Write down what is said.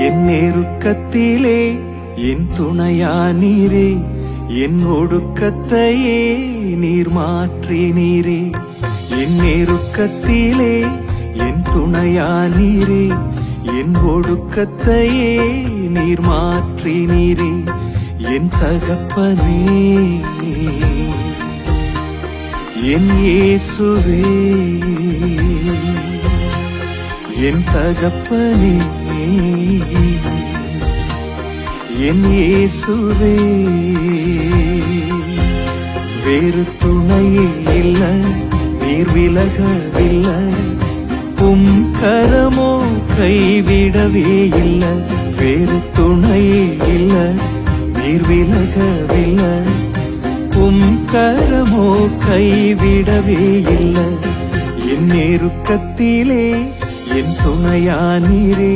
என் நெருக்கத்திலே என் துணையானீரே, என் ஒடுக்கத்தையே நீர் மாற்றினீரே. என் நெருக்கத்திலே என் துணையானீரே, என் ஒடுக்கத்தையே நீர் மாற்றினீரே. என் தகப்பனே, என் இயேசுவே, என் தகப்பனே, என் இயேசுவே. வேறு துணையே இல்ல, நீர் விலகவில்லை, உம் கரமோ கைவிடவே இல்ல. வேறு துணையே இல்ல, நீர் விலகவில்லை, உம் கரமோ கைவிடவே இல்ல. என் நெருக்கத்திலே என் துணையானீரே,